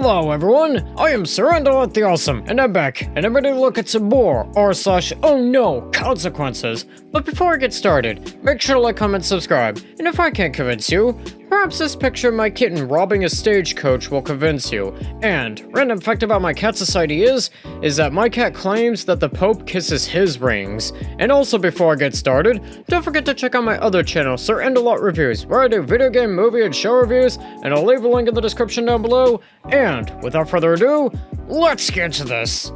Hello everyone, I am Surrender the Awesome, and I'm back, and I'm ready to look at some more r/OhNoConsequences. But before I get started, make sure to like, comment, subscribe, and if I can't convince you, perhaps this picture of my kitten robbing a stagecoach will convince you. And, random fact about my cat society is that my cat claims that the Pope kisses his rings. And also before I get started, don't forget to check out my other channel, Sir End-A-Lot Reviews, where I do video game, movie, and show reviews, and I'll leave a link in the description down below. And, without further ado, let's get to this!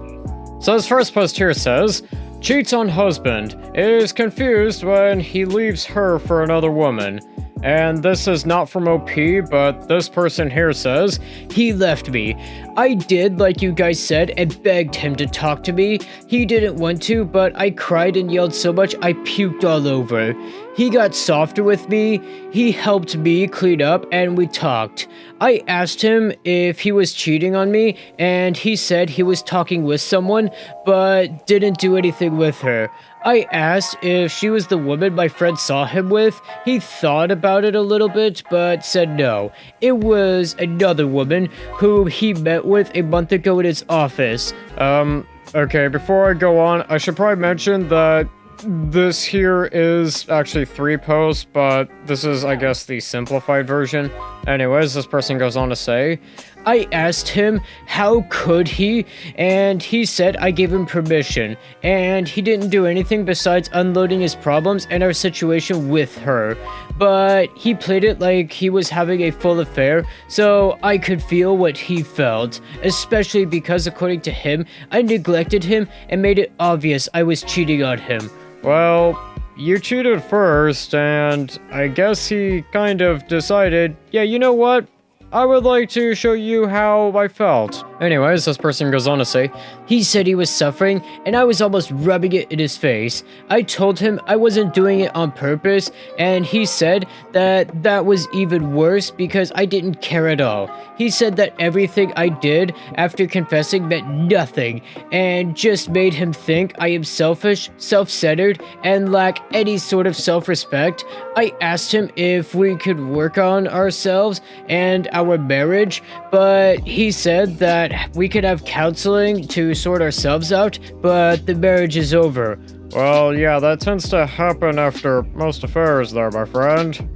So his first post here says, cheats on husband, is confused when he leaves her for another woman. And this is not from OP, but this person here says, he left me. I did like you guys said and begged him to talk to me. He didn't want to, but I cried and yelled so much I puked all over. He got softer with me, he helped me clean up, and we talked. I asked him if he was cheating on me, and he said he was talking with someone, but didn't do anything with her. I asked if she was the woman my friend saw him with. He thought about it a little bit, but said no. It was another woman who he met with a month ago in his office. Okay, before I go on, I should probably mention that this here is actually 3 posts, but this is, I guess, the simplified version. Anyways, this person goes on to say, I asked him how could he, and he said I gave him permission, and he didn't do anything besides unloading his problems and our situation with her. But he played it like he was having a full affair, so I could feel what he felt, especially because according to him, I neglected him and made it obvious I was cheating on him. Well, you cheated first, and I guess he kind of decided, yeah, you know what? I would like to show you how I felt. Anyways, this person goes on to say, he said he was suffering, and I was almost rubbing it in his face. I told him I wasn't doing it on purpose, and he said that that was even worse because I didn't care at all. He said that everything I did after confessing meant nothing, and just made him think I am selfish, self-centered, and lack any sort of self-respect. I asked him if we could work on ourselves and our marriage, but he said that we could have counseling to sort ourselves out, but the marriage is over. Well, yeah, that tends to happen after most affairs there, my friend.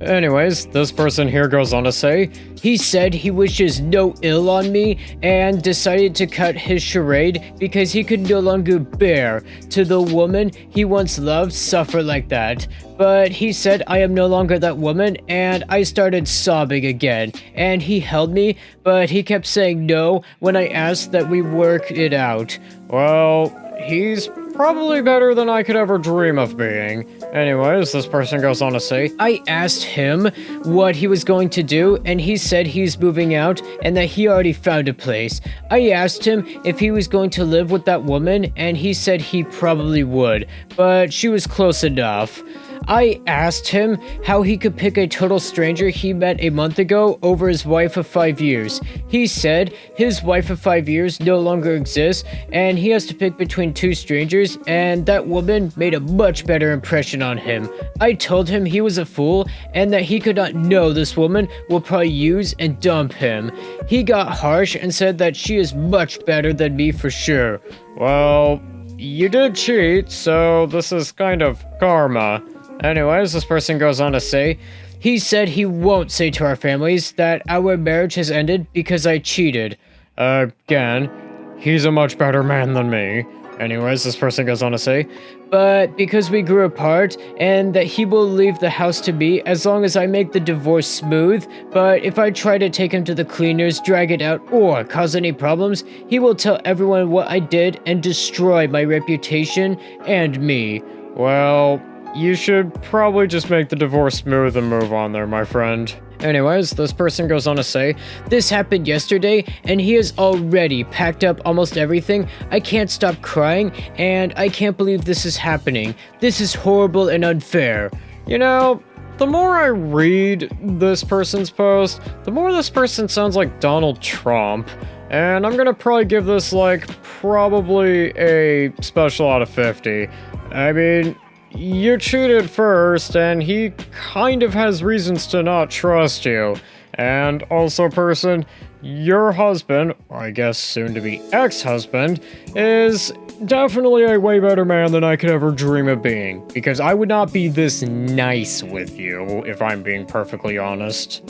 Anyways, this person here goes on to say, he said he wishes no ill on me and decided to cut his charade because he could no longer bear to the woman he once loved suffer like that. But he said I am no longer that woman, and I started sobbing again, and he held me, but he kept saying no when I asked that we work it out. Well, he's probably better than I could ever dream of being. Anyways, this person goes on to say, I asked him what he was going to do, and he said he's moving out and that he already found a place. I asked him if he was going to live with that woman, and he said he probably would, but she was close enough. I asked him how he could pick a total stranger he met a month ago over his wife of 5 years. He said his wife of 5 years no longer exists, and he has to pick between 2 strangers, and that woman made a much better impression on him. I told him he was a fool, and that he could not know this woman will probably use and dump him. He got harsh and said that she is much better than me for sure. Well, you did cheat, so this is kind of karma. Anyways, this person goes on to say, he said he won't say to our families that our marriage has ended because I cheated. Again, he's a much better man than me. Anyways, this person goes on to say, but because we grew apart, and that he will leave the house to me as long as I make the divorce smooth, but if I try to take him to the cleaners, drag it out, or cause any problems, he will tell everyone what I did and destroy my reputation and me. Well, you should probably just make the divorce smooth and move on there, my friend. Anyways, this person goes on to say, this happened yesterday, and he has already packed up almost everything. I can't stop crying, and I can't believe this is happening. This is horrible and unfair. You know, the more I read this person's post, the more this person sounds like Donald Trump. And I'm gonna probably give this, like, probably a special out of 50. I mean, you cheated first, and he kind of has reasons to not trust you. And also, person, your husband, or I guess soon to be ex-husband, is definitely a way better man than I could ever dream of being, because I would not be this nice with you, if I'm being perfectly honest.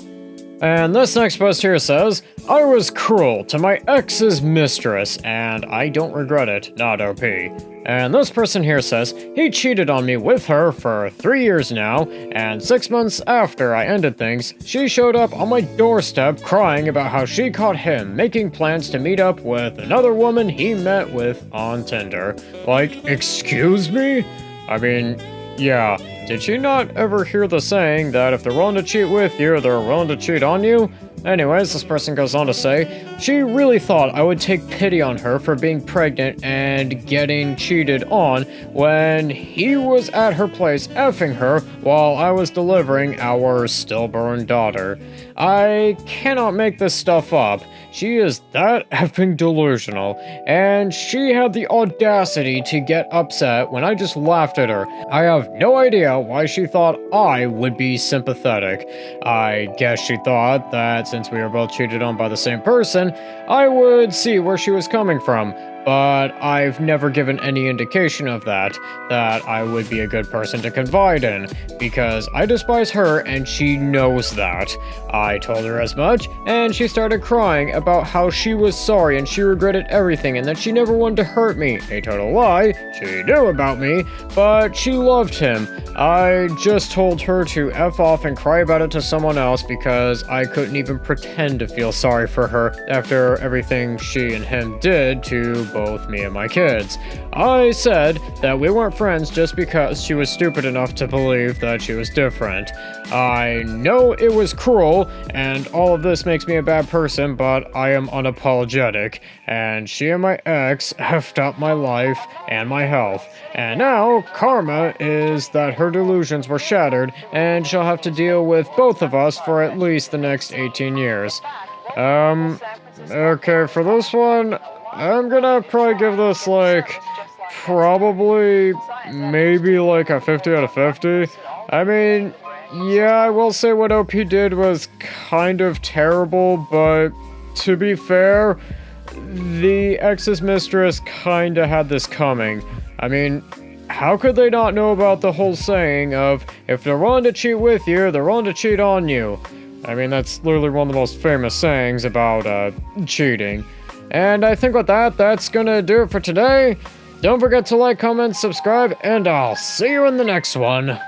And this next post here says, I was cruel to my ex's mistress, and I don't regret it, not OP. And this person here says, he cheated on me with her for 3 years now, and 6 months after I ended things, she showed up on my doorstep crying about how she caught him making plans to meet up with another woman he met with on Tinder. Like, excuse me? I mean, yeah, did she not ever hear the saying that if they're willing to cheat with you, they're willing to cheat on you? Anyways, this person goes on to say, she really thought I would take pity on her for being pregnant and getting cheated on when he was at her place effing her while I was delivering our stillborn daughter. I cannot make this stuff up. She is that effing delusional, and she had the audacity to get upset when I just laughed at her. I have no idea why she thought I would be sympathetic. I guess she thought that since we were both cheated on by the same person, I would see where she was coming from. But I've never given any indication of that I would be a good person to confide in, because I despise her and she knows that. I told her as much, and she started crying about how she was sorry and she regretted everything and that she never wanted to hurt me. A total lie. She knew about me, but she loved him. I just told her to F off and cry about it to someone else because I couldn't even pretend to feel sorry for her after everything she and him did to both me and my kids. I said that we weren't friends just because she was stupid enough to believe that she was different. I know it was cruel, and all of this makes me a bad person, but I am unapologetic, and she and my ex effed up my life and my health. And now, karma is that her delusions were shattered, and she'll have to deal with both of us for at least the next 18 years. Okay, for this one, I'm gonna probably give this, like, probably, maybe, like, a 50 out of 50. I mean, yeah, I will say what OP did was kind of terrible, but to be fair, the ex's mistress kinda had this coming. I mean, how could they not know about the whole saying of, if they're willing to cheat with you, they're willing to cheat on you? I mean, that's literally one of the most famous sayings about, cheating. And I think with that, that's gonna do it for today. Don't forget to like, comment, subscribe, and I'll see you in the next one.